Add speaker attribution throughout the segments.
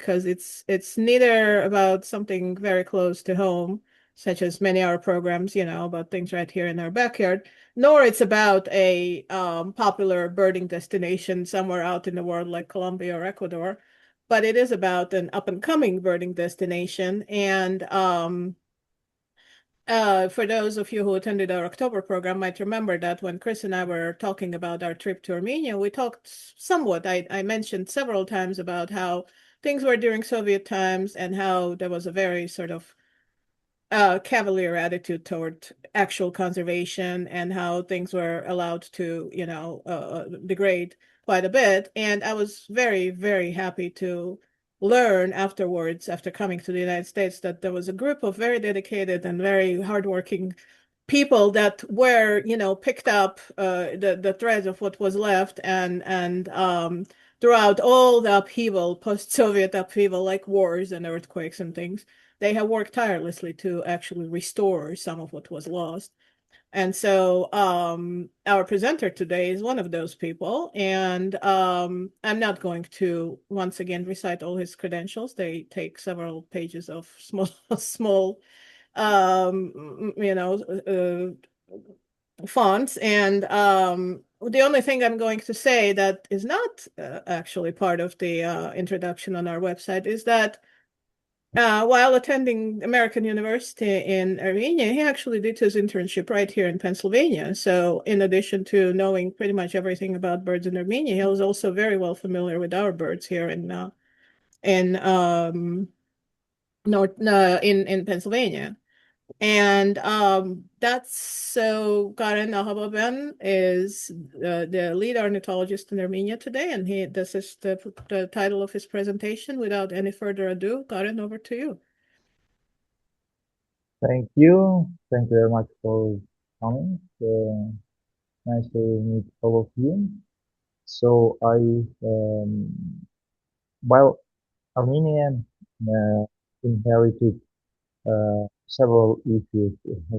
Speaker 1: because it's neither about something very close to home, such as many of our programs, about things right here in our backyard, nor it's about a popular birding destination somewhere out in the world like Colombia or Ecuador, but it is about an up and coming birding destination. And for those of you who attended our October program might remember that when Chris and I were talking about our trip to Armenia, we talked somewhat. I mentioned several times about how things were during Soviet times and how there was a very sort of cavalier attitude toward actual conservation and how things were allowed to, degrade quite a bit. And I was very, very happy to learn afterwards, after coming to the United States, that there was a group of very dedicated and very hardworking people that were, picked up the threads of what was left and throughout all the upheaval, post-Soviet upheaval, like wars and earthquakes and things, they have worked tirelessly to actually restore some of what was lost. And so our presenter today is one of those people. And I'm not going to once again recite all his credentials. They take several pages of small, small, fonts. And the only thing I'm going to say that is not actually part of the introduction on our website is that while attending American University in Armenia, he actually did his internship right here in Pennsylvania. So, in addition to knowing pretty much everything about birds in Armenia, he was also very well familiar with our birds here in North in Pennsylvania. And that's so Karen Aghababyan is the lead ornithologist in Armenia today, and this is the title of his presentation. Without any further ado, Karen, over to you.
Speaker 2: Thank you. Thank you very much for coming. Nice to meet all of you. So while Armenia uh, inherited several issues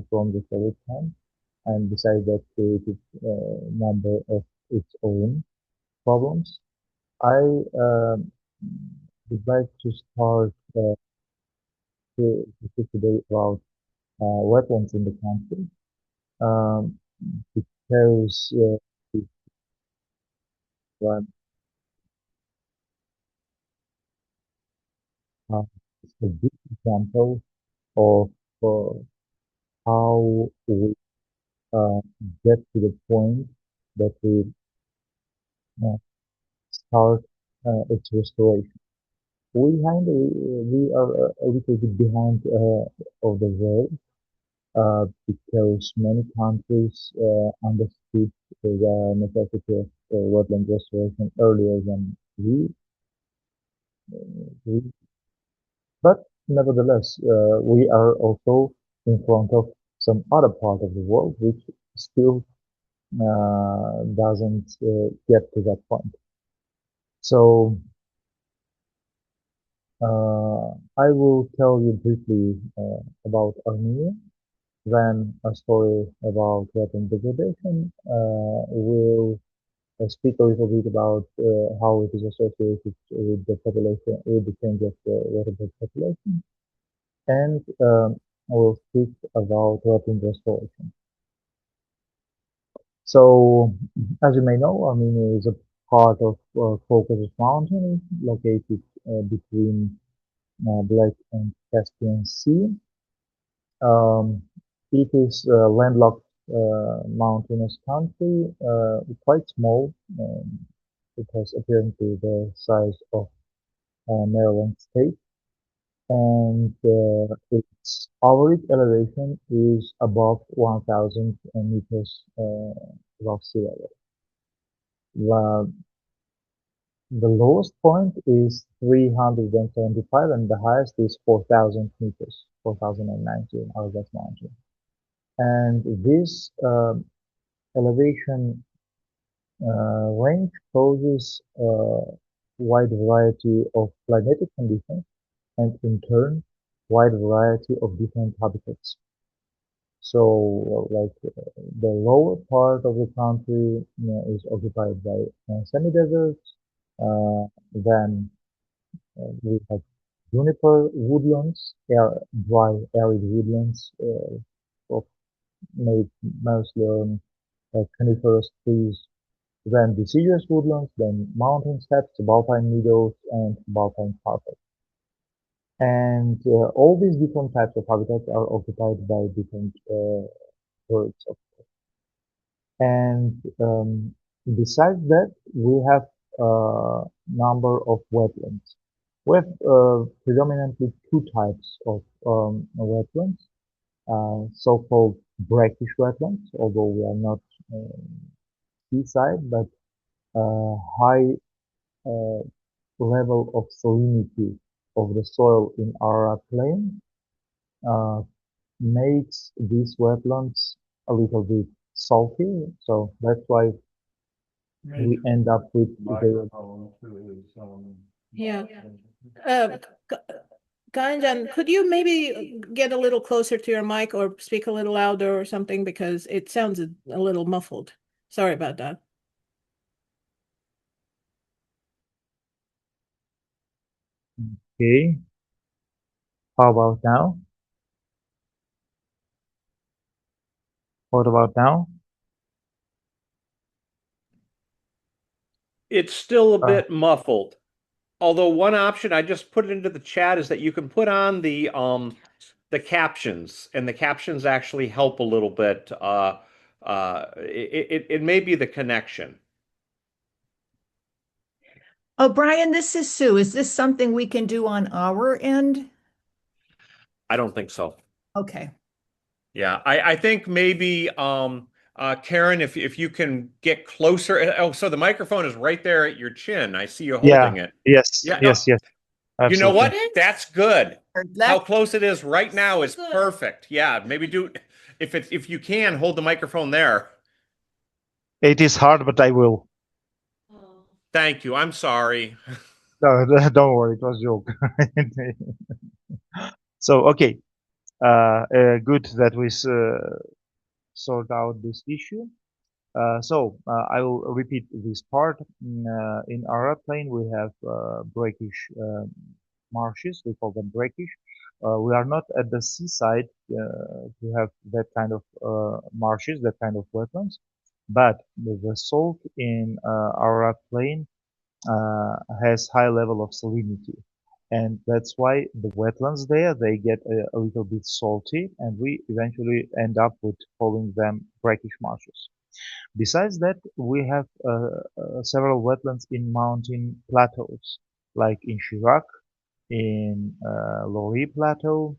Speaker 2: from the Soviet time, and besides that created a number of its own problems, I would like to start to speak today about wetlands in the country. Um, because it's one uh, it's a good example of uh, how we uh, get to the point that we uh, start its restoration. We are a little bit behind of the world because many countries understood the necessity of wetland restoration earlier than we. But nevertheless, we are also in front of some other part of the world which still doesn't get to that point. So I will tell you briefly about Armenia, then a story about weapon degradation. We'll speak a little bit about how it is associated with the population, with the change of the water population, and I will speak about weapon restoration. So, as you may know, Armenia is a part of Caucasus Mountain, located between Black and Caspian Sea. Um, it is a landlocked mountainous country, quite small. It has apparently the size of Maryland state, and its average elevation is above 1,000 meters above sea level. The lowest point is 375 and the highest is 4,000 meters, 4,090 in Argas Mountain. And this elevation range poses a wide variety of climatic conditions and in turn wide variety of different habitats. So, the lower part of the country is occupied by semi-deserts, then We have juniper woodlands, dry arid woodlands of made mostly on coniferous trees, then deciduous woodlands, then mountain steppes, subalpine meadows, and subalpine carpet. And all these different types of habitats are occupied by different birds. And besides that, we have a number of wetlands. We have predominantly two types of wetlands, so-called brackish wetlands, although we are not seaside, but high uh, level of salinity of the soil in our plain uh, makes these wetlands a little bit salty. So that's why we end up with the
Speaker 1: Yeah. Ganjan, could you maybe get a little closer to your mic or speak a little louder or something because it sounds a little muffled. Sorry about that.
Speaker 2: okay. How about now? What about now?
Speaker 3: It's still a
Speaker 2: Uh,
Speaker 3: bit muffled. Although one option I just put it into the chat is that you can put on the captions, and the captions actually help a little bit. It may be the connection.
Speaker 4: Oh, Brian, this is Sue. Is this something we can do on our end?
Speaker 3: I don't think so.
Speaker 4: Okay.
Speaker 3: Yeah, I think maybe Karen, if you can get closer. Oh, so the microphone is right there at your chin. I see you holding it.
Speaker 2: yes,
Speaker 3: Yeah, no,
Speaker 2: yes, yes,
Speaker 3: you know
Speaker 2: absolutely.
Speaker 3: what? That's good.
Speaker 4: Or
Speaker 3: How
Speaker 4: left.
Speaker 3: close it is right now is perfect. Yeah, maybe do if you can hold the microphone there.
Speaker 2: It is hard, but I will.
Speaker 3: Thank you. I'm sorry.
Speaker 2: No, don't worry, it was a joke. So, okay, good that we sort out this issue. I will repeat this part. In our plain, we have brackish marshes. We call them brackish. We are not at the seaside to have that kind of marshes, that kind of wetlands. But the salt in our plain has high level of salinity. And that's why the wetlands there, they get a little bit salty, and we eventually end up with calling them brackish marshes. Besides that, we have several wetlands in mountain plateaus, like in Chirac, in Lori Plateau,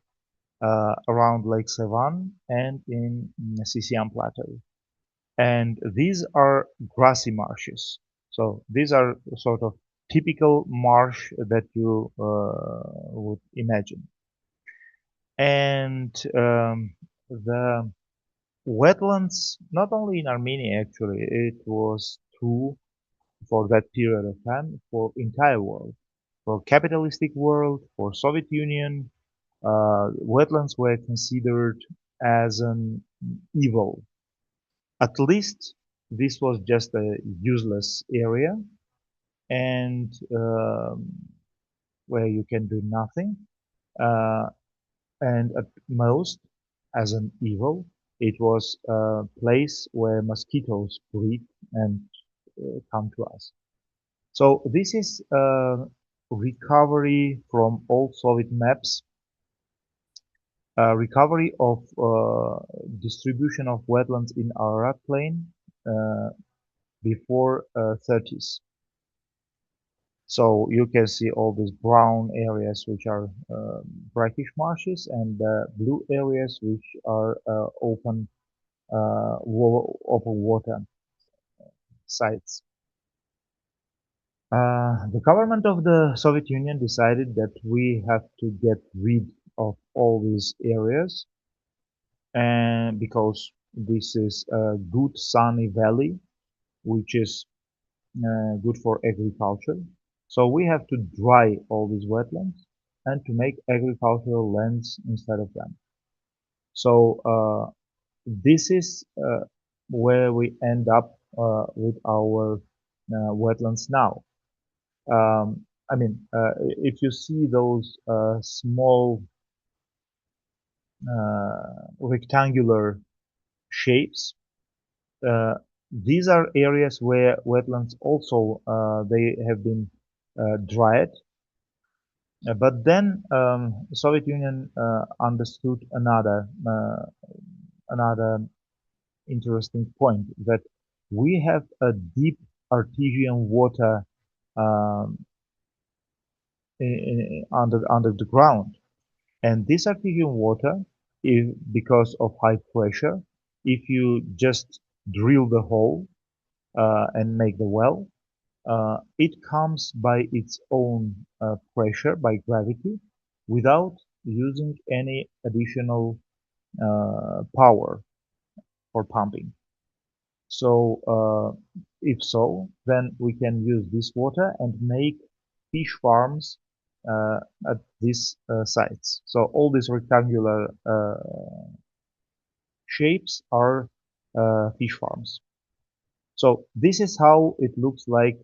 Speaker 2: around Lake Sevan, and in Sisian Plateau. And these are grassy marshes. So these are sort of typical marsh that you would imagine. And the wetlands, not only in Armenia actually, it was true for that period of time for entire world. For capitalistic world, for Soviet Union, wetlands were considered as an evil. At least this was just a useless area and where you can do nothing. Uh, and at most, as an evil, it was a place where mosquitoes breed and come to us. So this is a recovery from old Soviet maps, recovery of distribution of wetlands in Ararat Plain before 30s. So you can see all these brown areas which are brackish marshes and blue areas which are open water sites. The government of the Soviet Union decided that we have to get rid of all these areas and because this is a good sunny valley which is good for agriculture. So we have to dry all these wetlands and to make agricultural lands instead of them. So this is where we end up with our wetlands now. I mean, if you see those small rectangular shapes, these are areas where wetlands also they have been dried. But then Soviet Union understood another interesting point, that we have a deep artesian water um, under the ground, and this artesian water, because of high pressure, if you just drill the hole and make the well, it comes by its own pressure, by gravity, without using any additional power for pumping. So if so, then we can use this water and make fish farms at these sites. So all these rectangular shapes are fish farms. So this is how it looks like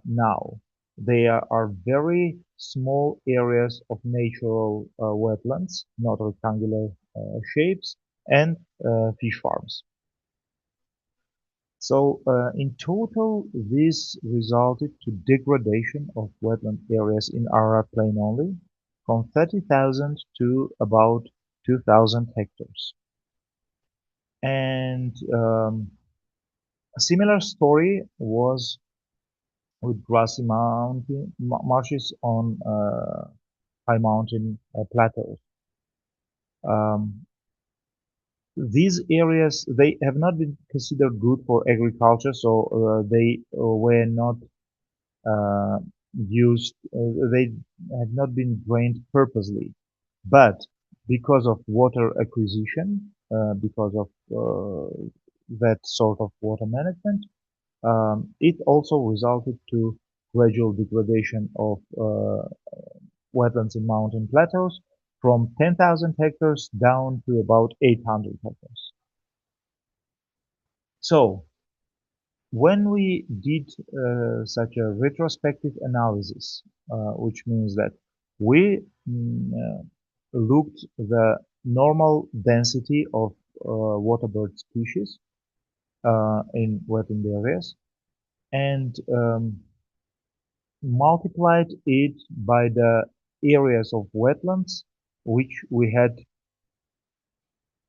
Speaker 2: now. There are very small areas of natural wetlands, not rectangular shapes, and fish farms. So in total, this resulted to degradation of wetland areas in Arar Plain only, from 30,000 to about 2,000 hectares. And a similar story was with grassy marshes on high mountain plateaus. These areas, they have not been considered good for agriculture, so they were not used, they had not been drained purposely. But because of water acquisition, because of that sort of water management, it also resulted to gradual degradation of wetlands in mountain plateaus from 10,000 hectares down to about 800 hectares. So when we did such a retrospective analysis, which means that we looked the normal density of waterbird species in wetland areas and multiplied it by the areas of wetlands which we had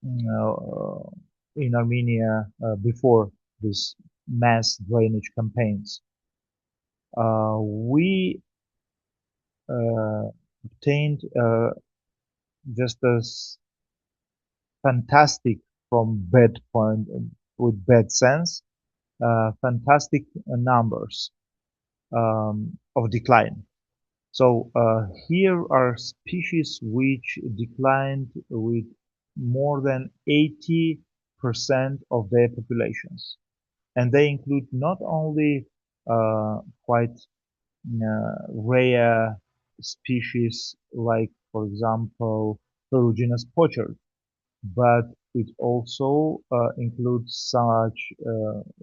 Speaker 2: in Armenia before this mass drainage campaigns. We obtained just a fantastic, from bad point, with bad sense, fantastic numbers of decline. So here are species which declined with more than 80% of their populations. And they include not only quite rare species like, for example, ferruginous pochard, but it also includes such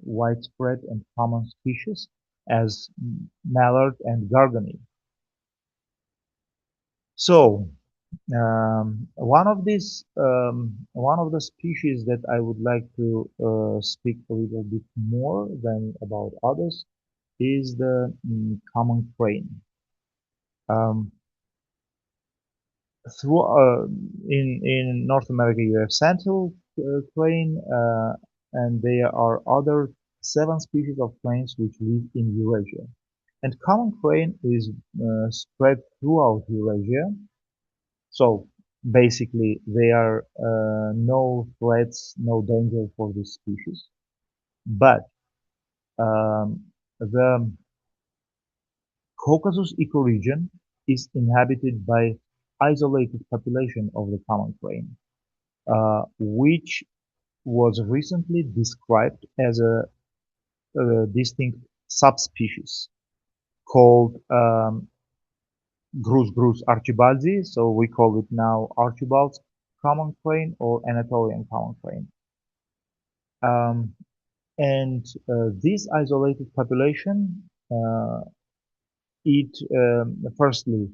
Speaker 2: widespread and common species as mallard and gargony. So one of the species that I would like to speak a little bit more than about others is the common crane. In North America, you have sandhill crane, and there are other 7 species of cranes which live in Eurasia. And common crane is spread throughout Eurasia. So basically, there are no threats, no danger for this species. But the Caucasus ecoregion is inhabited by isolated population of the common crane, which was recently described as a distinct subspecies called Grus archibaldi. So we call it now Archibald's common crane or Anatolian common crane. And this isolated population Firstly,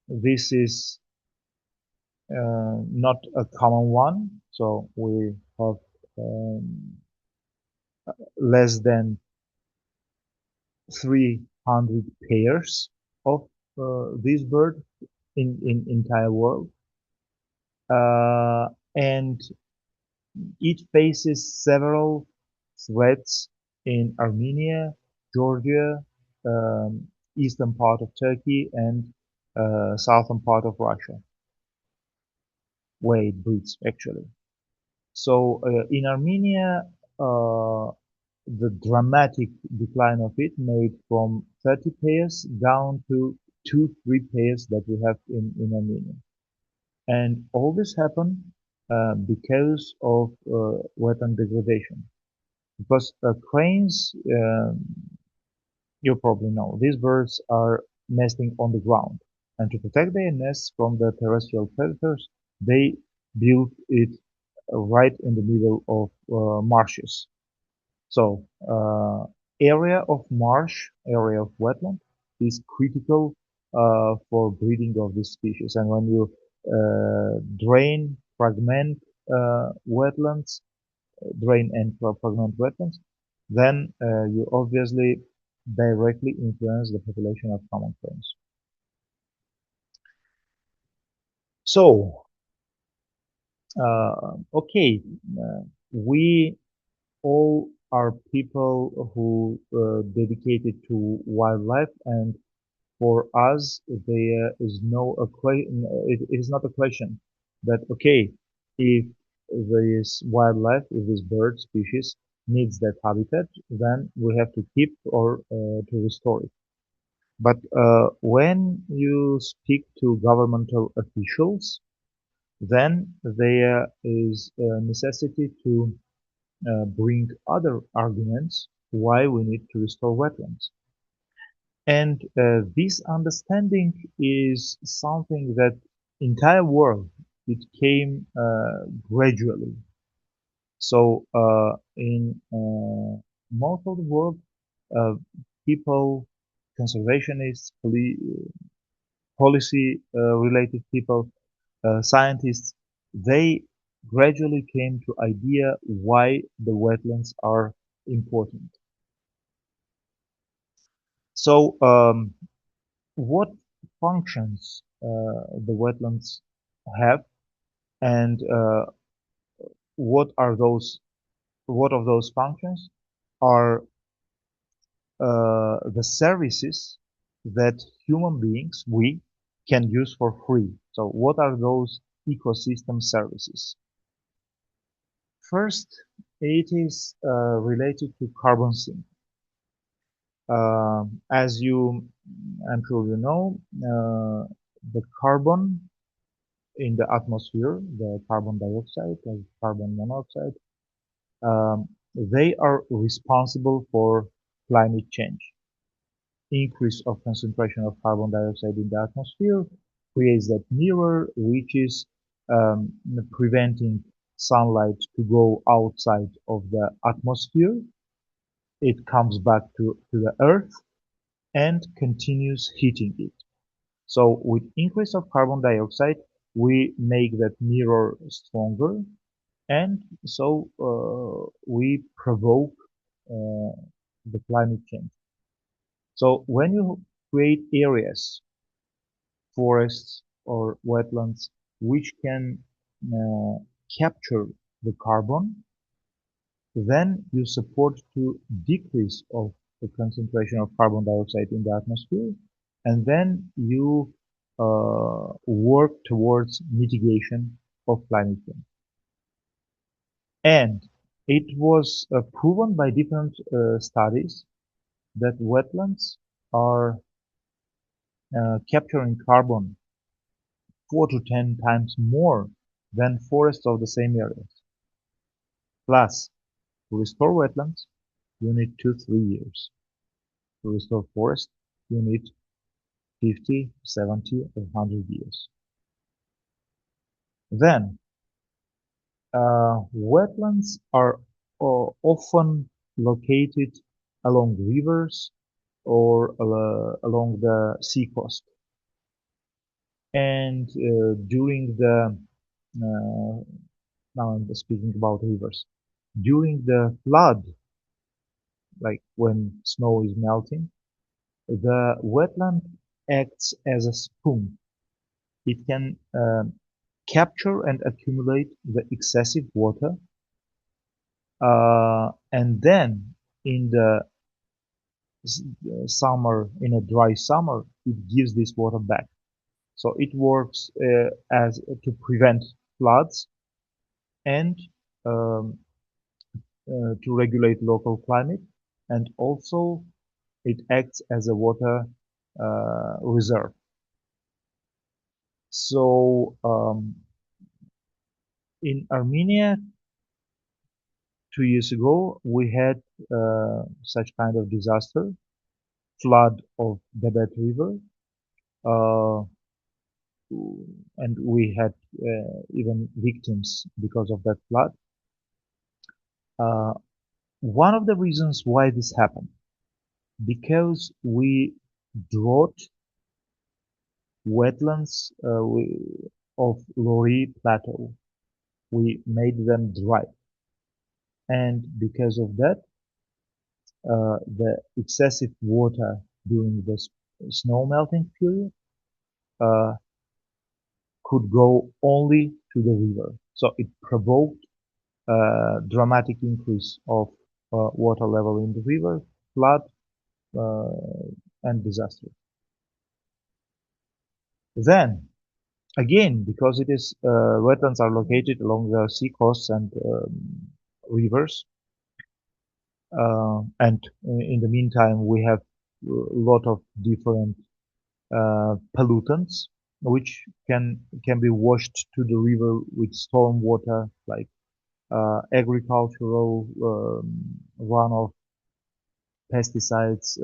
Speaker 2: this is not a common one, so we have less than 300 pairs of this bird in entire world, and it faces several threats in Armenia, Georgia, eastern part of Turkey, and southern part of Russia, where it breeds actually. So in Armenia, the dramatic decline of it made from 30 pairs down to 2-3 pairs that we have in Armenia. And all this happened because of wetland degradation. Because cranes, you probably know, these birds are nesting on the ground. And to protect their nests from the terrestrial predators, they build it right in the middle of marshes. So area of marsh, area of wetland is critical for breeding of this species. And when you drain, fragment wetlands, drain and fragment wetlands, then you obviously directly influence the population of common cranes. So, okay, we all are people who dedicated to wildlife, and for us there is it is not a question that okay, if this wildlife, if this bird species needs that habitat, then we have to keep or to restore it. But when you speak to governmental officials, then there is a necessity to bring other arguments why we need to restore wetlands. And this understanding is something that entire world, it came gradually. So in most of the world, people, conservationists, policy related people, scientists, they gradually came to idea why the wetlands are important. So what functions the wetlands have, and what of those functions are the services that human beings, we, can use for free. So what are those ecosystem services? First, it is related to carbon sink. As I'm sure you know, the carbon in the atmosphere, the carbon dioxide and carbon monoxide, they are responsible for climate change. Increase of concentration of carbon dioxide in the atmosphere creates that mirror, which is preventing sunlight to go outside of the atmosphere. It comes back to the earth and continues heating it. So with increase of carbon dioxide, we make that mirror stronger, and so we provoke the climate change. So when you create areas, forests or wetlands, which can capture the carbon, then you support to decrease of the concentration of carbon dioxide in the atmosphere, and then you work towards mitigation of climate change. And it was proven by different studies that wetlands are capturing carbon 4 to 10 times more than forests of the same areas. Plus, to restore wetlands, you need 2-3 years. To restore forest, you need 50, 70, or 100 years. Then, wetlands are often located along rivers or along the sea coast. And during the now I'm speaking about rivers. During the flood, like when snow is melting, the wetland acts as a spoon. It can capture and accumulate the excessive water, and then in the summer, in a dry summer, it gives this water back. So it works as to prevent floods and um, to regulate local climate, and also it acts as a water reserve. So in Armenia, 2 years ago, we had such kind of disaster, flood of the Bed River, uh, and we had even victims because of that flood. One of the reasons why this happened, because we drought wetlands of Lori Plateau. We made them dry. And because of that, the excessive water during the snow melting period could go only to the river. So it provoked a dramatic increase of water level in the river, flood, and disaster. Then, again, because it is wetlands are located along the sea coasts and rivers, and in the meantime we have a lot of different pollutants which can be washed to the river with storm water, like agricultural runoff, pesticides,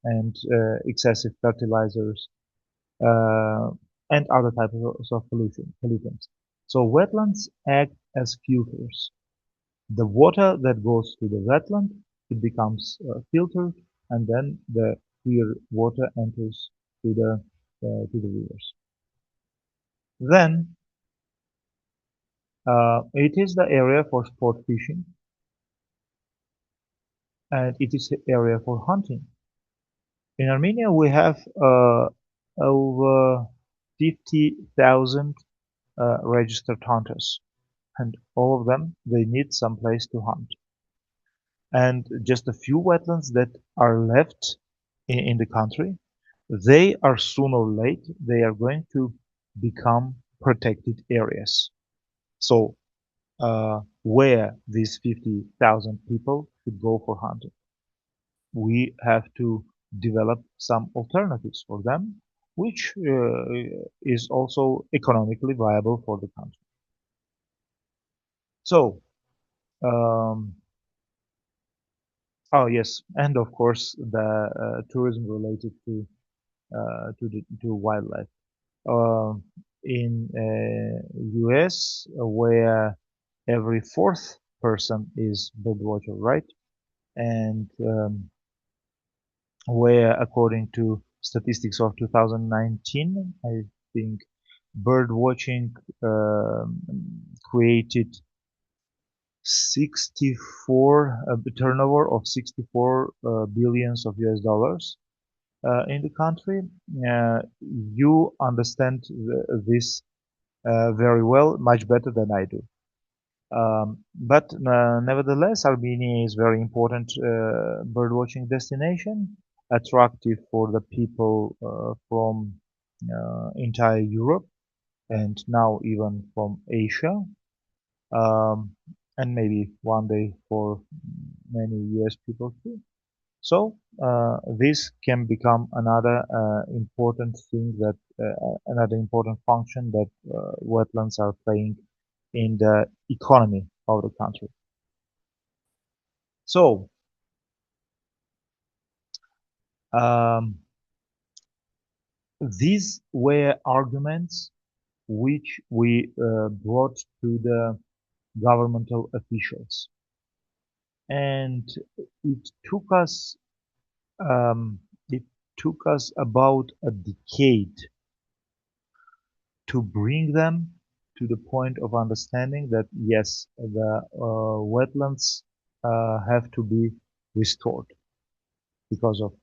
Speaker 2: and excessive fertilizers, and other types of pollutants. So wetlands act as filters. The water that goes to the wetland, it becomes filtered, and then the clear water enters to the rivers. Then it is the area for sport fishing, and it is the area for hunting. In Armenia, we have over 50,000 registered hunters, and all of them, they need some place to hunt. And just a few wetlands that are left in the country, they are sooner or later, they are going to become protected areas. So where these 50,000 people should go for hunting, we have to develop some alternatives for them, which is also economically viable for the country. So, oh yes, and of course the tourism related to wildlife. In US, where every fourth person is birdwatcher, right? And where, according to statistics of 2019, I think bird watching created 64 turnover of 64 billions of US dollars in the country. You understand this very well, much better than I do. But nevertheless, Armenia is very important birdwatching destination, attractive for the people from entire Europe and now even from Asia, and maybe one day for many US people too. So this can become another important thing that another important function that wetlands are playing in the economy of the country. So these were arguments which we brought to the governmental officials, and it took us It took us about a decade to bring them to the point of understanding that yes, the wetlands have to be restored because of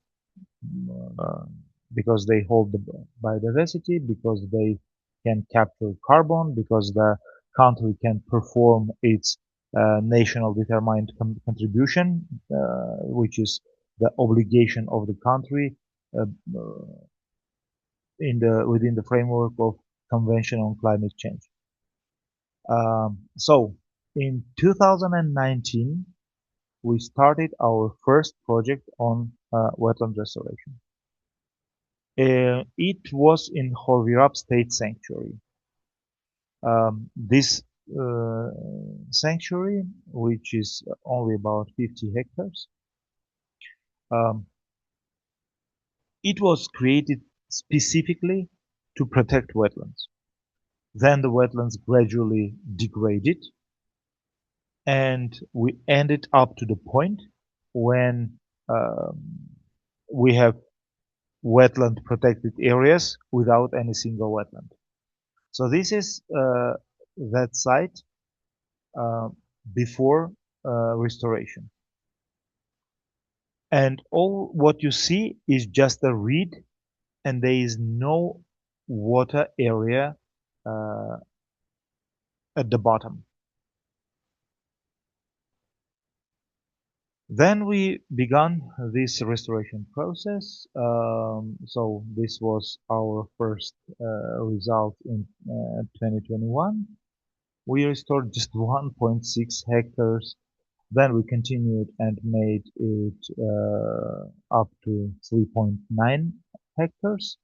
Speaker 2: uh, because they hold the biodiversity, because they can capture carbon, because the country can perform its national determined contribution, which is the obligation of the country uh, within the framework of Convention on Climate Change. So in 2019, we started our first project on wetland restoration. It was in Horvirab State Sanctuary. This sanctuary, which is only about 50 hectares, it was created specifically to protect wetlands. Then the wetlands gradually degraded, and we ended up to the point when we have wetland protected areas without any single wetland. So this is that site before restoration. And all what you see is just a reed, and there is no water area at the bottom. Then we began this restoration process. So this was our first result in 2021. We restored just 1.6 hectares. Then we continued and made it up to 3.9 hectares.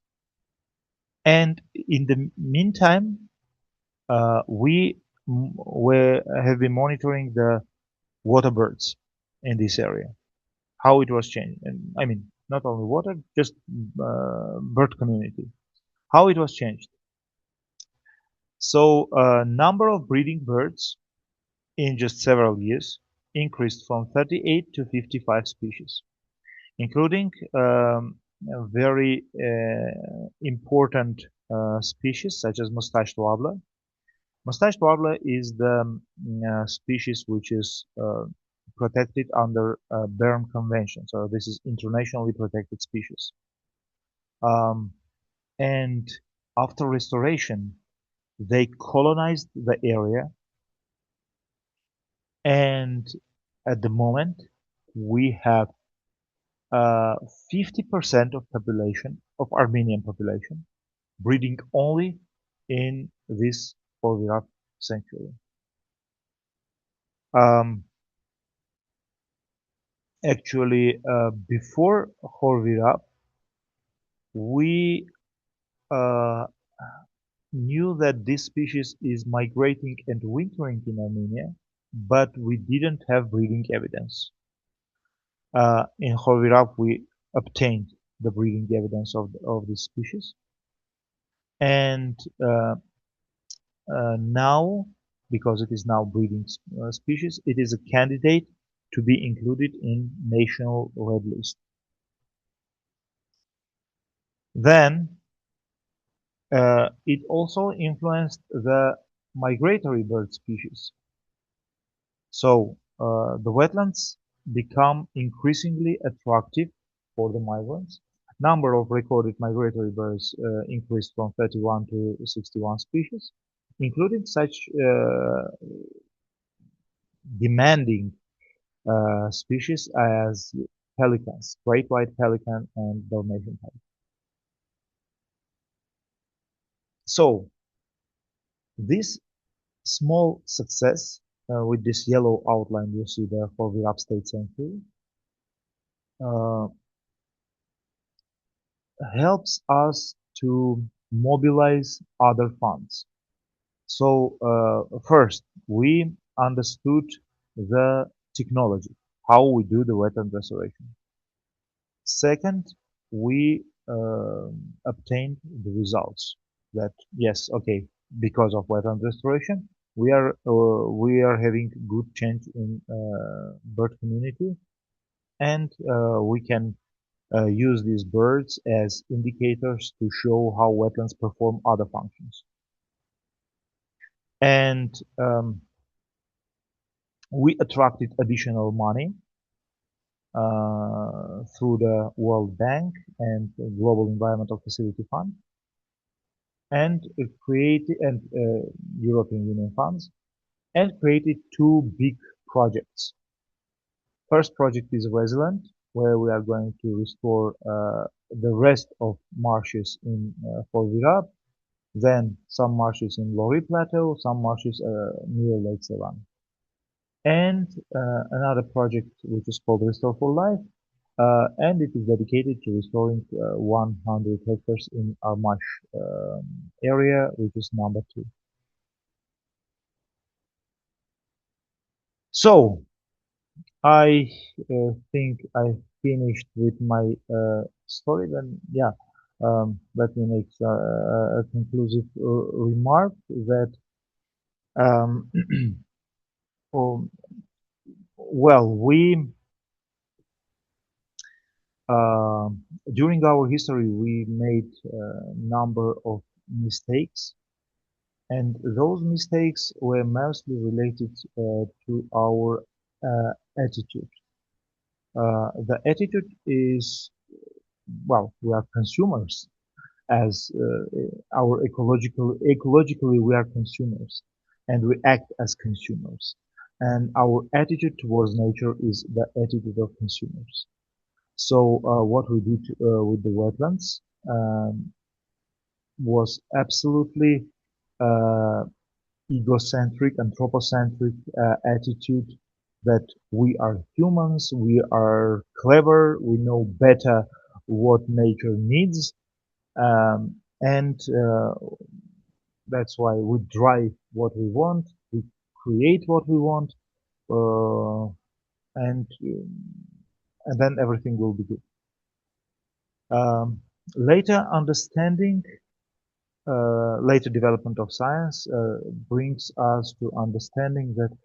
Speaker 2: And in the meantime, we have been monitoring the waterbirds in this area, how it was changing. And I mean, not only water, just bird community, how it was changed. So number of breeding birds in just several years increased from 38 to 55 species, including very important species such as mustached warbler. Mustached warbler is the species which is protected under Berne Convention. So this is internationally protected species. And after restoration, they colonized the area. And at the moment, we have 50% of population, of Armenian population, breeding only in this Horvirab sanctuary. Actually, before Horvirab, we knew that this species is migrating and wintering in Armenia, but we didn't have breeding evidence. In Horvirab, we obtained the breeding evidence of this species. And now, because it is now breeding species, it is a candidate to be included in national red list. Then it also influenced the migratory bird species. So the wetlands become increasingly attractive for the migrants. Number of recorded migratory birds increased from 31 to 61 species, including such demanding species as pelicans, great white pelican and Dalmatian pelican. So this small success with this yellow outline you see there for the upstate sanctuary helps us to mobilize other funds. So first, we understood the technology, how we do the wetland restoration. Second, we obtained the results that yes, okay, because of wetland restoration, we are having good change in bird community, and we can use these birds as indicators to show how wetlands perform other functions. And we attracted additional money through the World Bank and the Global Environmental Facility Fund and European Union funds, and created two big projects. First project is Resilient, where we are going to restore the rest of marshes in Fort Virab, then some marshes in Lori Plateau, some marshes near Lake Sevan. And another project which is called Restore for Life, and it is dedicated to restoring 100 hectares in our marsh area, which is number 2. So, I think I finished with my story. Then, yeah, let me make a conclusive remark that, oh, well, during our history, we made a number of mistakes, and those mistakes were mostly related to our attitude. The attitude is, well, we are consumers, as ecologically we are consumers, and we act as consumers, and our attitude towards nature is the attitude of consumers. So what we did with the wetlands was absolutely egocentric, anthropocentric attitude that we are humans, we are clever, we know better what nature needs, and that's why we drive what we want, we create what we want, and then everything will be good. Later understanding, later development of science brings us to understanding that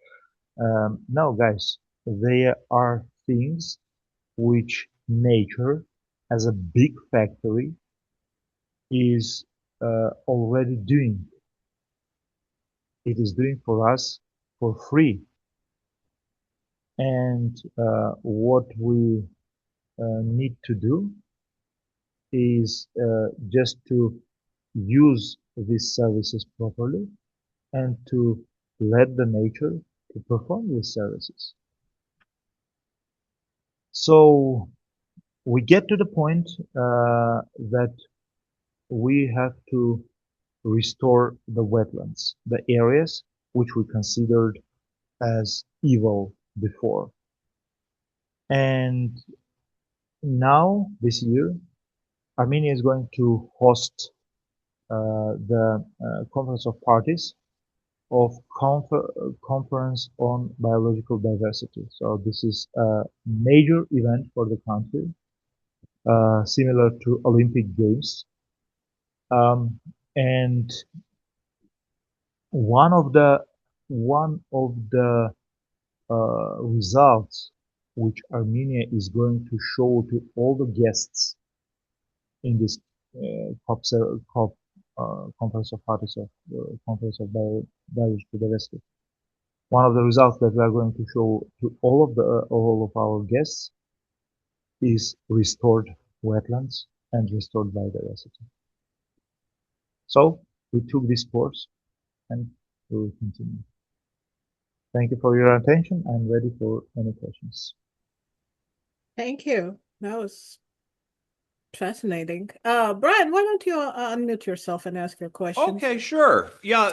Speaker 2: no, guys, there are things which nature, as a big factory, is already doing. It is doing for us for free. And what we need to do is just to use these services properly and to let the nature to perform these services. So we get to the point that we have to restore the wetlands, the areas which we considered as evil before. And now, this year, Armenia is going to host the Conference of Parties of Conference on Biological Diversity. So this is a major event for the country, similar to Olympic Games. And one of the results which Armenia is going to show to all the guests in this Conference of Parties of Conference of Biological Diversity. One of the results that we are going to show to all of our guests is restored wetlands and restored biodiversity. So we took this course and we will continue. Thank you for your attention. I'm ready for any questions.
Speaker 1: Thank you. That was fascinating. Brian, why don't you unmute yourself and ask your question?
Speaker 3: Okay, sure. Yeah,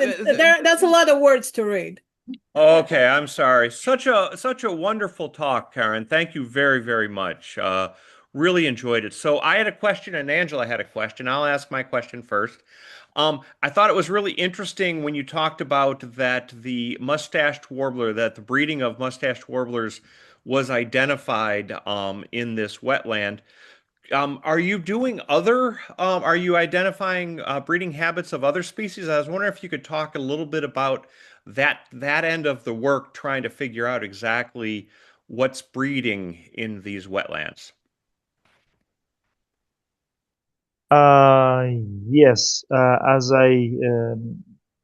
Speaker 1: that's a lot of words to read.
Speaker 3: Okay, I'm sorry. Such a wonderful talk, Karen. Thank you very, very much. Really enjoyed it. So I had a question and Angela had a question. I'll ask my question first. I thought it was really interesting when you talked about that the mustached warbler, that the breeding of mustached warblers was identified in this wetland. Are you doing are you identifying breeding habits of other species? I was wondering if you could talk a little bit about that end of the work, trying to figure out exactly what's breeding in these wetlands.
Speaker 2: Yes, as I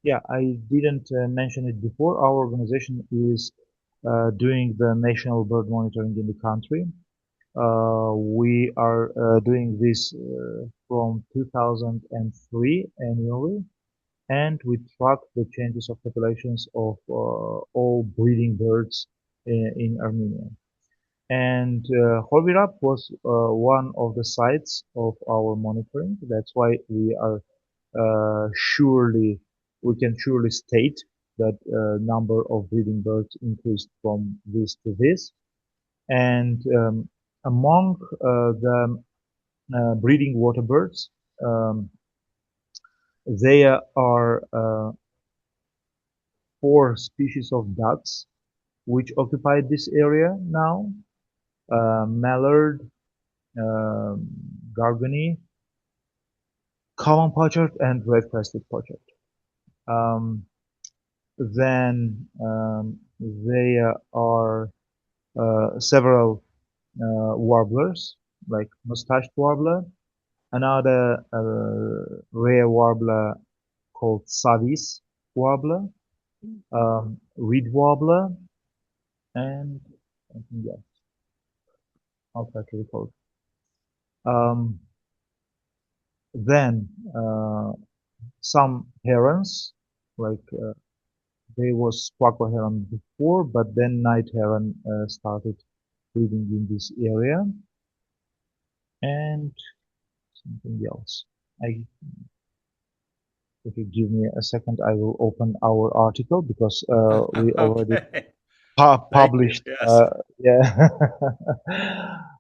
Speaker 2: didn't mention it before. Our organization is doing the national bird monitoring in the country. We are doing this from 2003 annually, and we track the changes of populations of all breeding birds in Armenia. And Horvirap was one of the sites of our monitoring. That's why we can surely state that number of breeding birds increased from this to this. And among the breeding water birds, there are 4 species of ducks which occupy this area now. Mallard, um, Gargony, common pochard, and red-crested pochard. Then there are several warblers, like mustached warbler, another rare warbler called Savis warbler, reed warbler, and something else. I'll try to recall. Then some herons, like there was sparkle heron before, but then night heron started breeding in this area, and something else. If you give me a second, I will open our article because we already
Speaker 3: Okay. Thank you.
Speaker 2: published.
Speaker 3: Yes.
Speaker 2: Yeah,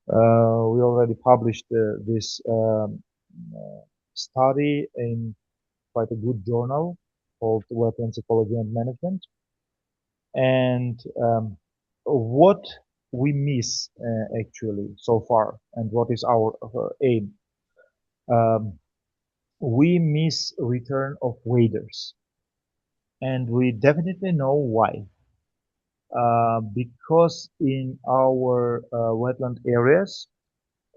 Speaker 2: we already published this study in quite a good journal called Wetlands Ecology and Management. And what we miss actually so far, and what is our aim? We miss return of waders, and we definitely know why. Because in our wetland areas,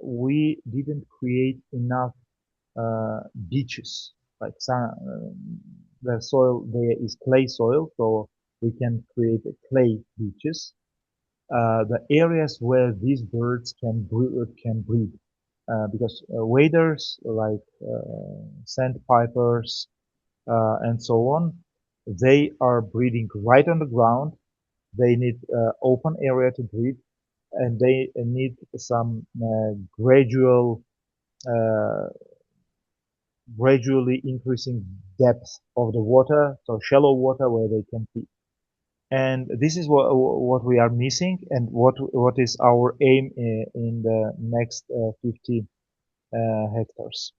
Speaker 2: we didn't create enough beaches. Like the soil there is clay soil, so we can create clay beaches. The areas where these birds can breed, because waders like sandpipers and so on, they are breeding right on the ground. They need open area to breed, and they need some gradually increasing depth of the water, so shallow water where they can feed. And this is what we are missing, and what is our aim in the next 50 hectares.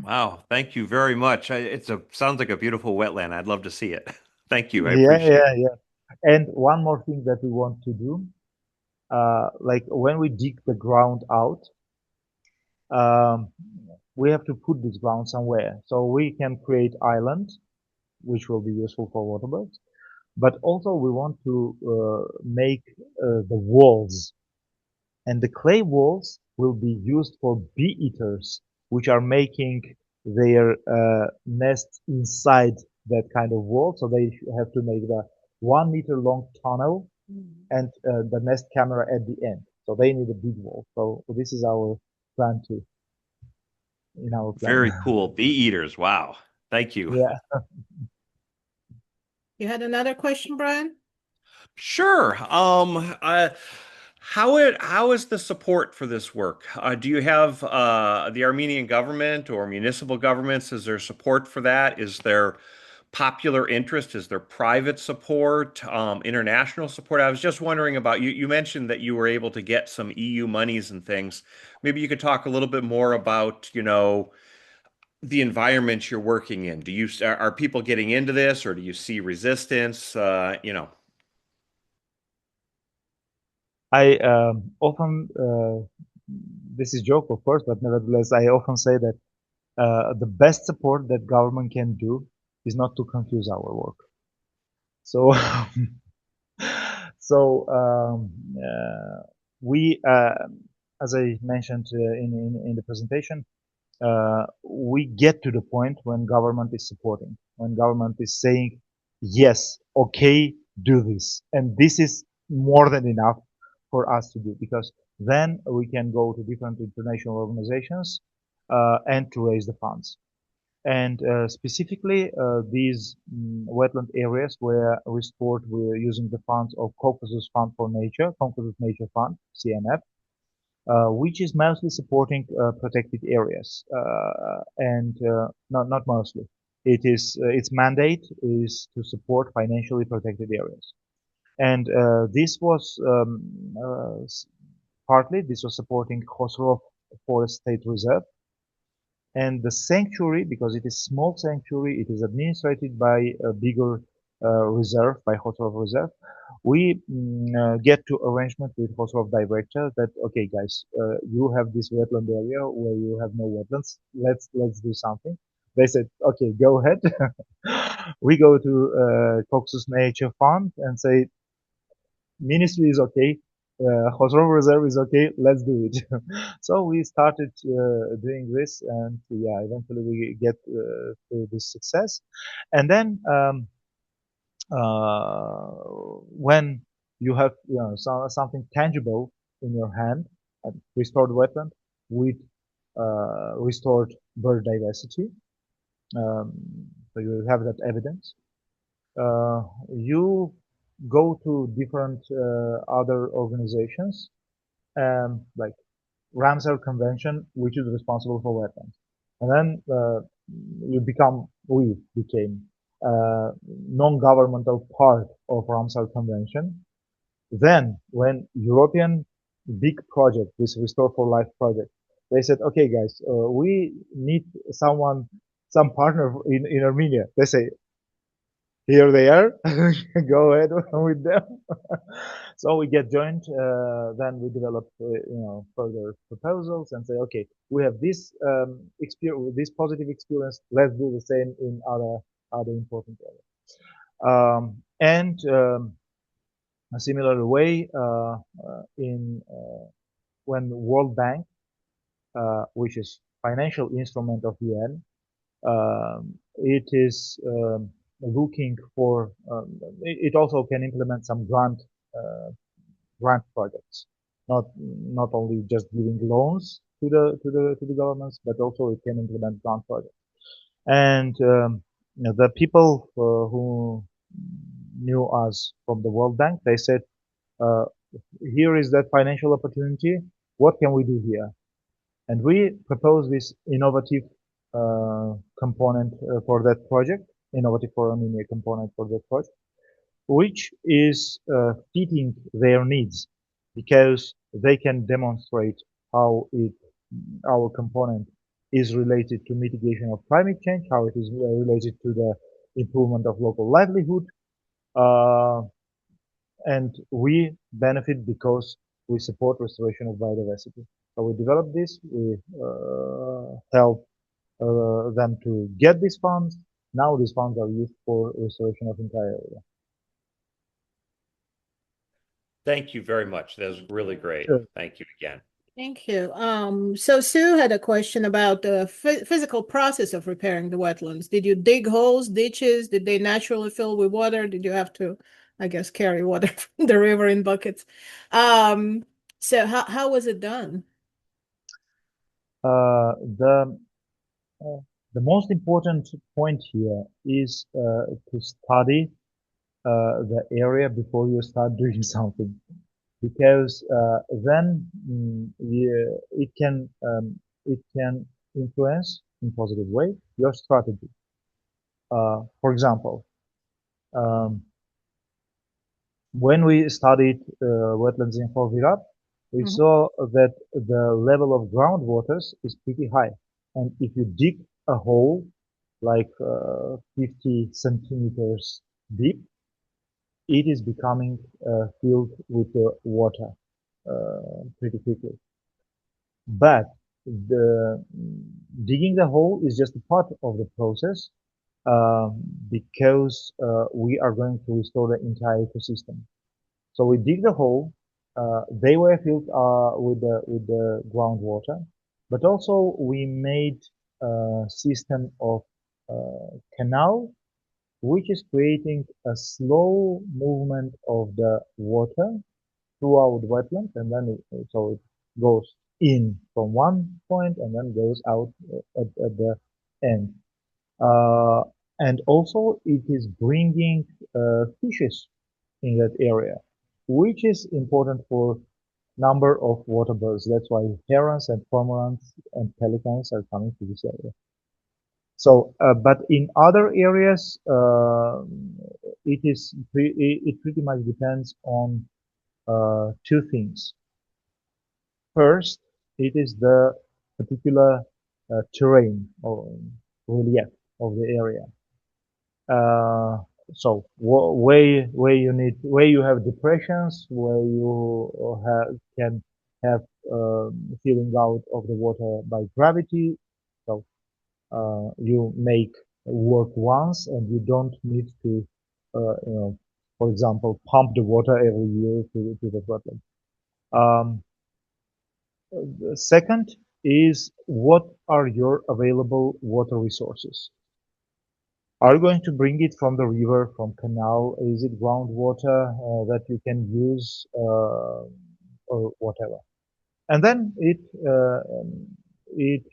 Speaker 3: Wow. Thank you very much. Sounds like a beautiful wetland. I'd love to see it. Thank you. I
Speaker 2: Yeah,
Speaker 3: appreciate it.
Speaker 2: yeah. And one more thing that we want to do, like when we dig the ground out, um, we have to put this ground somewhere. So we can create islands, which will be useful for waterbirds. But also we want to make the walls, and the clay walls will be used for bee eaters, which are making their nests inside that kind of wall. So they have to make the 1 meter long tunnel and the nest camera at the end. So they need a big wall. So this is our plan too, in our plan.
Speaker 3: Very cool. Bee eaters. Wow. Thank you.
Speaker 2: Yeah.
Speaker 1: You had another question, Brian?
Speaker 3: Sure. How is the support for this work? Do you have the Armenian government or municipal governments? Is there support for that? Is there popular interest? Is there private support, international support? I was just wondering about you. You mentioned that you were able to get some EU monies and things. Maybe you could talk a little bit more about, the environment you're working in. Are people getting into this, or do you see resistance?
Speaker 2: I often, this is joke, of course, but nevertheless, I often say that the best support that government can do is not to confuse our work. So, so we, as I mentioned in the presentation, we get to the point when government is supporting, when government is saying, yes, okay, do this. And this is more than enough for us to do, because then we can go to different international organizations and to raise the funds. And specifically, these wetland areas were restored. We're using the funds of Caucasus Fund for Nature, Caucasus Nature Fund, CNF, which is mostly supporting protected areas, and not mostly. It is its mandate is to support financially protected areas, and this was partly this was supporting Khosrov Forest State Reserve. And the sanctuary, because it is small sanctuary, it is administered by a bigger reserve, by Khosrov Reserve. We get to arrangement with Khosrov director that, okay, guys, you have this wetland area where you have no wetlands. Let's do something. They said, okay, go ahead. We go to Caucasus Nature Fund and say, ministry is okay, Khosrow Reserve is okay, let's do it. So we started doing this, and yeah, eventually we get to this success. And then when you have something tangible in your hand, restored wetland with restored bird diversity, so you have that evidence. You go to different other organizations, like Ramsar Convention, which is responsible for wetlands. And then we became non-governmental part of Ramsar Convention. Then when European big project, this Restore for Life project, they said, okay, guys, we need some partner in Armenia. They say, here they are, go ahead with them. So we get joined, then we develop, further proposals and say, okay, we have this experience, this positive experience, let's do the same in other important areas. And a similar way, when World Bank, which is financial instrument of UN, it is looking for, it also can implement some grant projects, not only just giving loans to the governments, but also it can implement grant projects. And the people who knew us from the World Bank, they said, here is that financial opportunity. What can we do here? And we propose this innovative component for that project, innovative for Armenia component for that project, which is fitting their needs, because they can demonstrate how our component is related to mitigation of climate change, how it is related to the improvement of local livelihood, and we benefit because we support restoration of biodiversity. So we developed this, we help them to get these funds. Now these funds are used for restoration of entire area.
Speaker 3: Thank you very much. That was really great.
Speaker 2: Sure.
Speaker 3: Thank you again.
Speaker 1: Thank you. So Sue had a question about the physical process of repairing the wetlands. Did you dig holes, ditches? Did they naturally fill with water? Did you have to, I guess, carry water from the river in buckets? So how was it done?
Speaker 2: The most important point here is to study the area before you start doing something, because then it can influence in positive way your strategy. For example, when we studied wetlands in Forvirat, we saw that the level of groundwaters is pretty high. And if you dig a hole like 50 centimeters deep, it is becoming filled with water pretty quickly. But digging the hole is just a part of the process, because we are going to restore the entire ecosystem. So we dig the hole, they were filled with the groundwater, but also we made a system of canal which is creating a slow movement of the water throughout wetland, and then so it goes in from one point and then goes out at the end. And also it is bringing fishes in that area, which is important for number of water birds. That's why herons and cormorants and pelicans are coming to this area. So, but in other areas, it pretty much depends on two things. First, it is the particular terrain or relief of the area. So where you have depressions, where you can have filling out of the water by gravity. So you make work once, and you don't need to, for example, pump the water every year to the wetland. Second is, what are your available water resources? Are you going to bring it from the river, from canal? Is it groundwater that you can use or whatever? And then it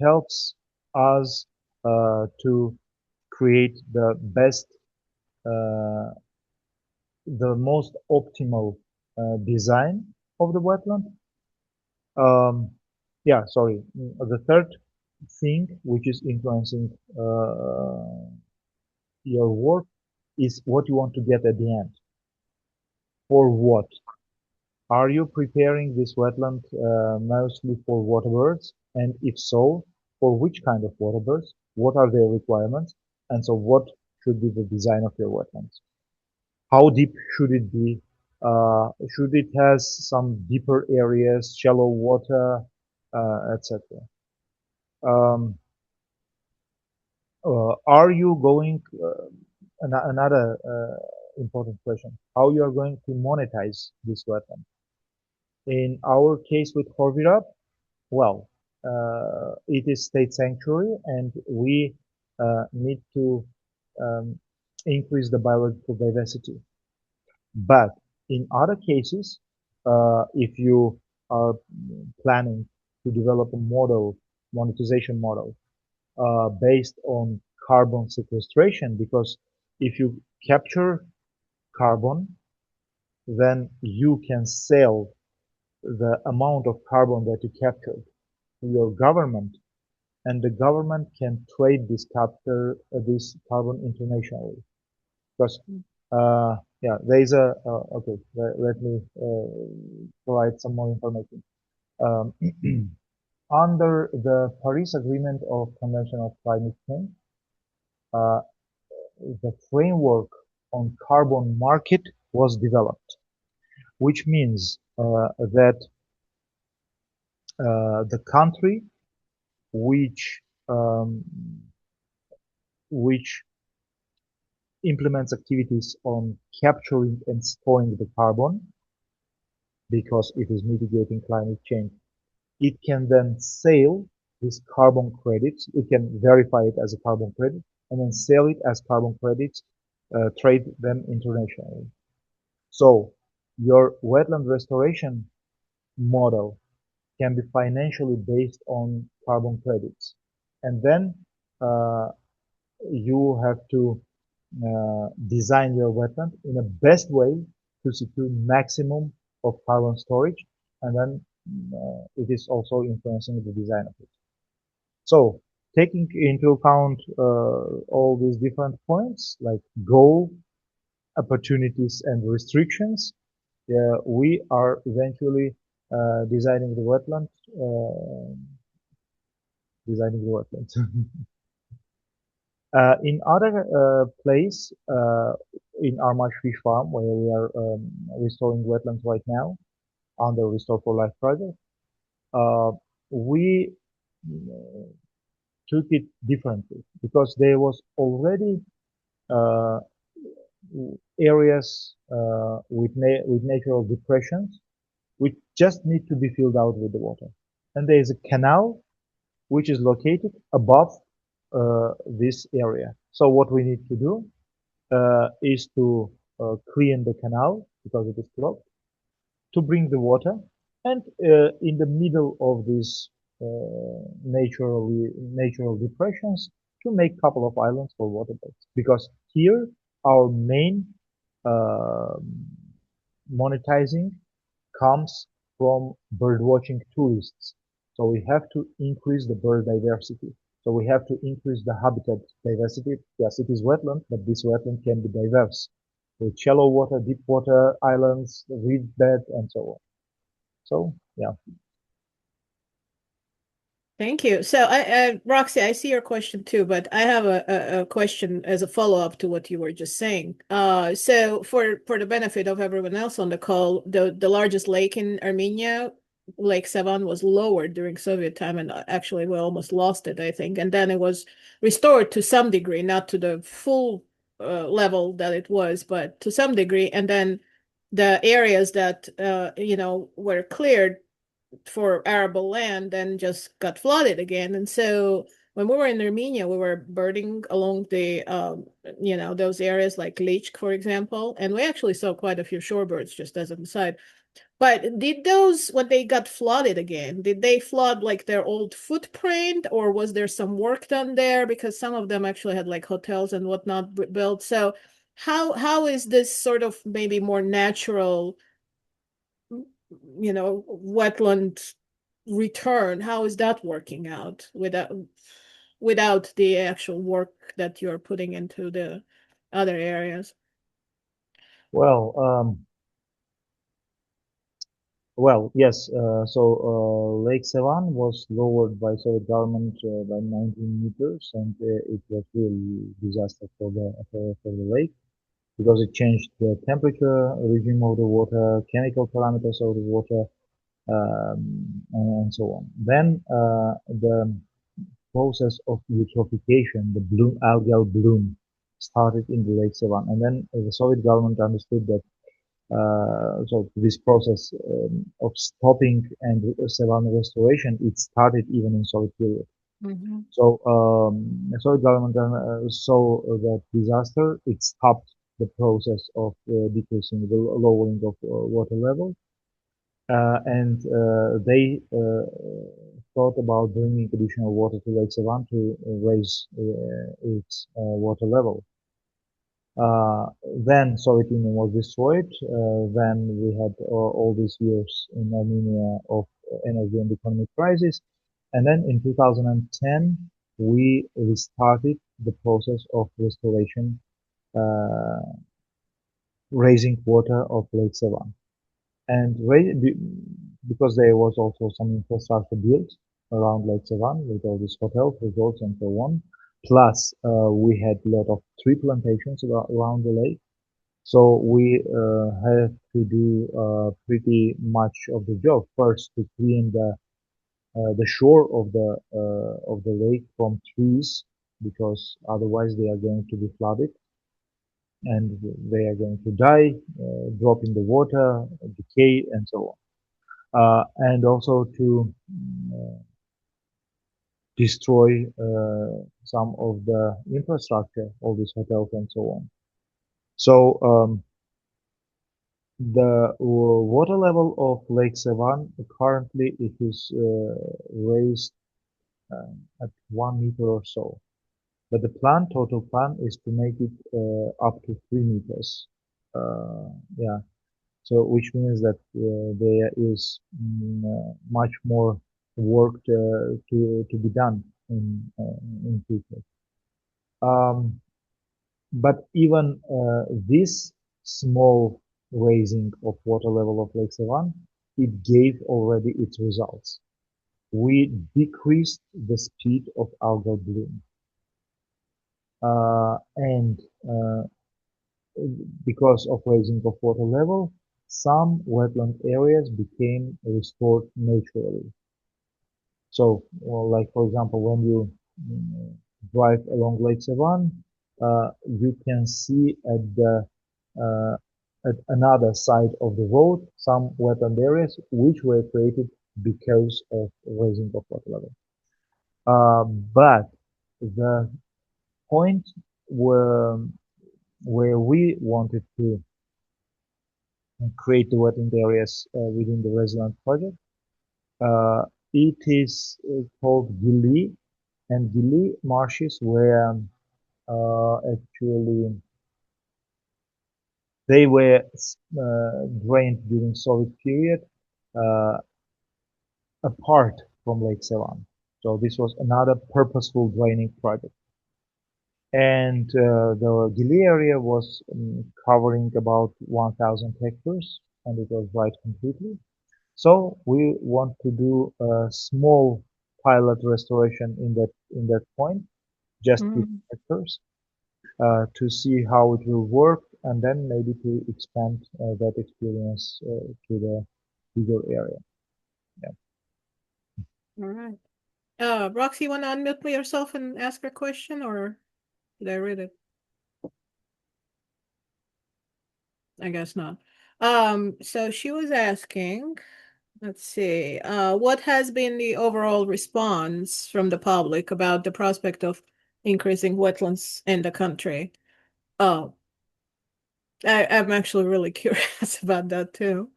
Speaker 2: helps us to create the best, the most optimal design of the wetland. Yeah, sorry. The third thing which is influencing your work is what you want to get at the end. For what? Are you preparing this wetland mostly for waterbirds? And if so, for which kind of waterbirds? What are their requirements? And so what should be the design of your wetlands? How deep should it be? Should it has some deeper areas, shallow water, etc. Are you going, another important question, how you are going to monetize this wetland? In our case with Horvirab, well, it is state sanctuary, and we need to increase the biological diversity. But in other cases, if you are planning to develop a model, monetization model, based on carbon sequestration, because if you capture carbon, then you can sell the amount of carbon that you captured to your government, and the government can trade this carbon internationally. Because yeah, there is a okay. Let me provide some more information. Under the Paris Agreement of Convention of Climate Change, the framework on carbon market was developed, which means that the country which implements activities on capturing and storing the carbon, because it is mitigating climate change, it can then sell these carbon credits. It can verify it as a carbon credit and then sell it as carbon credits, trade them internationally. So your wetland restoration model can be financially based on carbon credits. And then you have to design your wetland in the best way to secure maximum of carbon storage, and then it is also influencing the design of it. So taking into account all these different points, like goal, opportunities, and restrictions, we are eventually designing the wetland. In other place, in Armash Fish Farm, where we are restoring wetlands right now under Restore for Life project, we took it differently, because there was already areas with natural depressions which just need to be filled out with the water. And there is a canal which is located above this area. So what we need to do is to clean the canal because it is clogged, to bring the water, and in the middle of these natural depressions, to make a couple of islands for waterbirds. Because here our main uh, monetizing comes from bird watching tourists. So we have to increase the bird diversity. So we have to increase the habitat diversity. Yes, it is wetland, but this wetland can be diverse with shallow water, deep water islands, reed bed, and so on. So yeah.
Speaker 1: Thank you. So, Roxy, I see your question too, but I have a question as a follow-up to what you were just saying. So for the benefit of everyone else on the call, the largest lake in Armenia, Lake Sevan, was lowered during Soviet time, and actually we almost lost it, I think. And then it was restored to some degree, not to the full level that it was, but to some degree. And then the areas that were cleared for arable land then just got flooded again. And so when we were in Armenia, we were birding along the those areas like Lechk, for example, and we actually saw quite a few shorebirds, just as an aside. But did those, when they got flooded again, did they flood like their old footprint, or was there some work done there? Because some of them actually had like hotels and whatnot built. So how is this sort of maybe more natural wetland return, how is that working out without the actual work that you're putting into the other areas?
Speaker 2: Well, yes. Lake Sevan was lowered by Soviet government by 19 meters, and it was really disaster for the lake because it changed the temperature regime of the water, chemical parameters of the water, and so on. Then the process of eutrophication, the algal bloom, started in the Lake Sevan, and then the Soviet government understood that so this process of stopping and savanna restoration, it started even in Soviet period.
Speaker 1: Mm-hmm.
Speaker 2: So the Soviet government saw that disaster. It stopped the process of decreasing the lowering of water level, and they thought about bringing additional water to Lake Sevan to raise its water level. Then Soviet Union was destroyed. Then we had all these years in Armenia of energy and economic crisis. And then in 2010, we restarted the process of restoration, raising water of Lake Sevan. And because there was also some infrastructure built around Lake Sevan with all these hotels, resorts, and so on. Plus, we had a lot of tree plantations around the lake. So we have to do pretty much of the job. First, to clean the shore of the lake from trees, because otherwise they are going to be flooded and they are going to die, drop in the water, decay, and so on. And also to destroy some of the infrastructure, all these hotels and so on. So the water level of Lake Sevan currently it is raised at 1 meter or so, but the total plan is to make it up to 3 meters. Yeah, so which means that there is much more work to be done in future. But even this small raising of water level of Lake Sevan, it gave already its results. We decreased the speed of algal bloom. And because of raising of water level, some wetland areas became restored naturally. So, well, like for example, when you drive along Lake Sevan, you can see at another side of the road some wetland areas which were created because of raising of water level. But the point where we wanted to create the wetland areas within the Resilient project, it is called Gili, and Gili marshes were actually they were drained during Soviet period uh, apart from Lake Sevan. So this was another purposeful draining project. And the Gili area was covering about 1,000 hectares, and it was dried completely. So we want to do a small pilot restoration in that point, just 50 hectares, to see how it will work, and then maybe to expand that experience to the bigger area. Yeah.
Speaker 1: All right. Roxy, you want to unmute yourself and ask a question, or did I read it? I guess not. So she was asking, let's see, what has been the overall response from the public about the prospect of increasing wetlands in the country? Oh, I'm actually really curious about that too.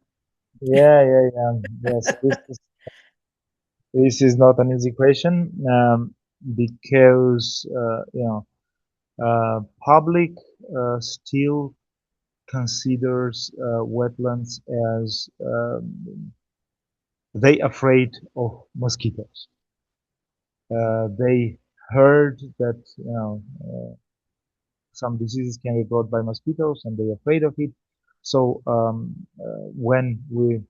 Speaker 2: Yeah. Yes, this is not an easy question because public still considers wetlands as they afraid of mosquitoes. They heard that some diseases can be brought by mosquitoes, and they're afraid of it. So when we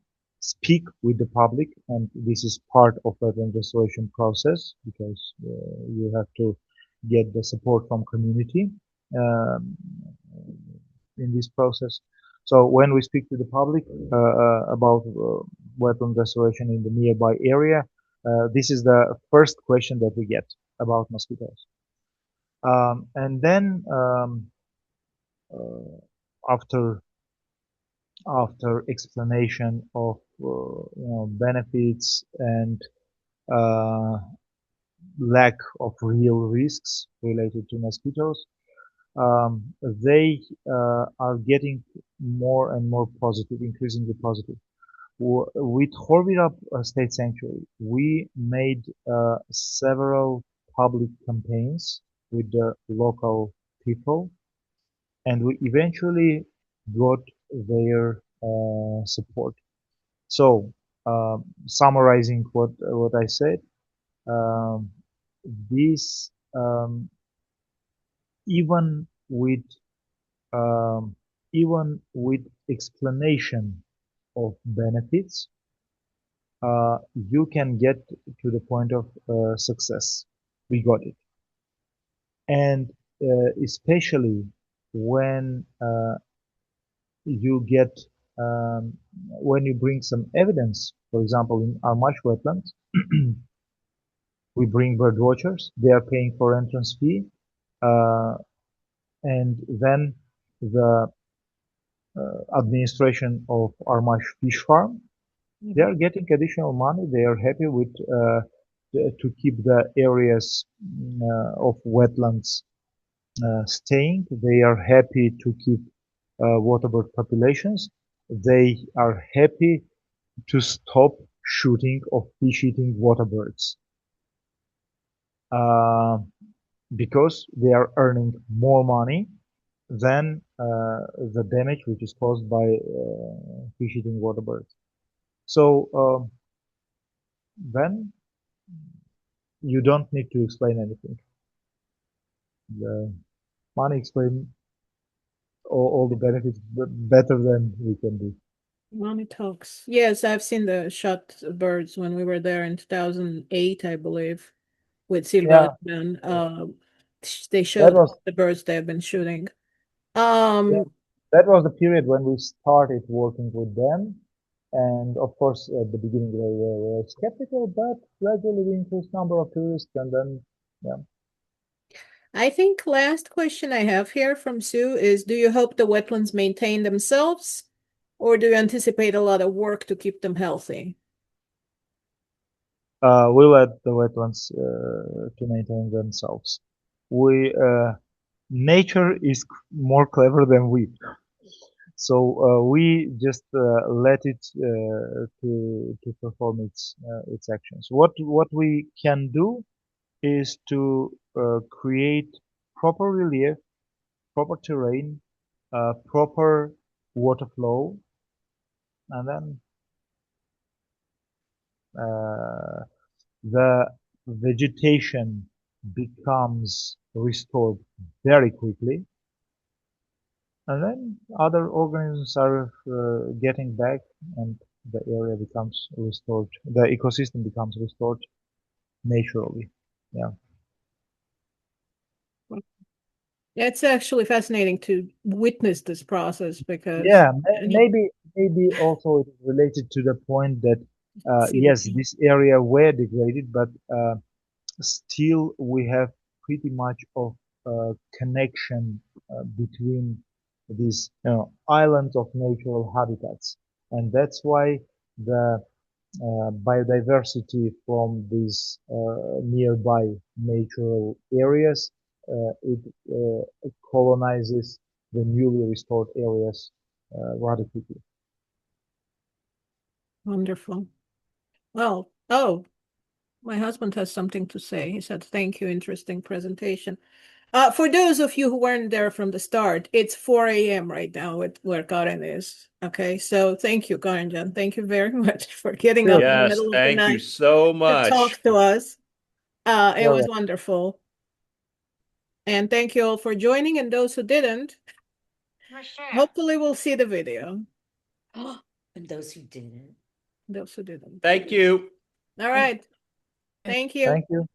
Speaker 2: speak with the public, and this is part of wetland restoration process, because you have to get the support from community um, in this process. So when we speak to the public about wetland restoration in the nearby area, this is the first question that we get about mosquitoes. And then after explanation of benefits and lack of real risks related to mosquitoes, they are getting more and more positive, increasingly positive. With Horvira State Sanctuary, we made several public campaigns with the local people, and we eventually got their support. So, summarizing what I said, um, this even with um, even with explanation of benefits, you can get to the point of success. We got it, and especially when you get when you bring some evidence. For example, in Armash wetlands, we bring bird watchers. They are paying for entrance fee, and then the administration of Armash fish farm, they are getting additional money. They are happy with to keep the areas of wetlands staying. They are happy to keep waterbird populations. They are happy to stop shooting of fish-eating waterbirds because they are earning more money than the damage which is caused by fish-eating waterbirds. So then you don't need to explain anything. The money explains all the benefits better than we can do.
Speaker 1: Money talks. Yes, I've seen the shot birds when we were there in 2008, I believe, with Silva. And they showed the birds they have been shooting.
Speaker 2: That was the period when we started working with them. And of course, at the beginning, they were skeptical, but gradually we increased number of tourists, and then, yeah.
Speaker 1: I think last question I have here from Sue is, do you hope the wetlands maintain themselves, or do you anticipate a lot of work to keep them healthy?
Speaker 2: we let the wetlands to maintain themselves. Nature is more clever than we. So we just let it to perform its actions. What we can do is to create proper relief, proper terrain, proper water flow, and then the vegetation becomes restored very quickly, and then other organisms are getting back, and the area becomes restored. The ecosystem becomes restored naturally. Yeah.
Speaker 1: Yeah, it's actually fascinating to witness this process because
Speaker 2: Yeah, maybe also it is related to the point that yes, this area were degraded, but still we have pretty much of connection between these islands of natural habitats, and that's why the biodiversity from these nearby natural areas it colonizes the newly restored areas rather quickly.
Speaker 1: Wonderful. Well, oh, my husband has something to say. He said, "Thank you, interesting presentation." For those of you who weren't there from the start, it's 4 a.m. right now where Karen is. Okay, so thank you, Karen. Thank you very much for getting up in the
Speaker 3: Yes,
Speaker 1: middle of the
Speaker 3: thank you
Speaker 1: night
Speaker 3: so
Speaker 1: to
Speaker 3: much.
Speaker 1: talk to us. It
Speaker 2: You're
Speaker 1: was
Speaker 2: right.
Speaker 1: wonderful. And thank you all for joining, and those who didn't,
Speaker 5: For sure.
Speaker 1: hopefully we'll see the video.
Speaker 5: And those who didn't.
Speaker 1: Those who didn't.
Speaker 3: Thank you.
Speaker 1: All right. Thank you.
Speaker 2: Thank you.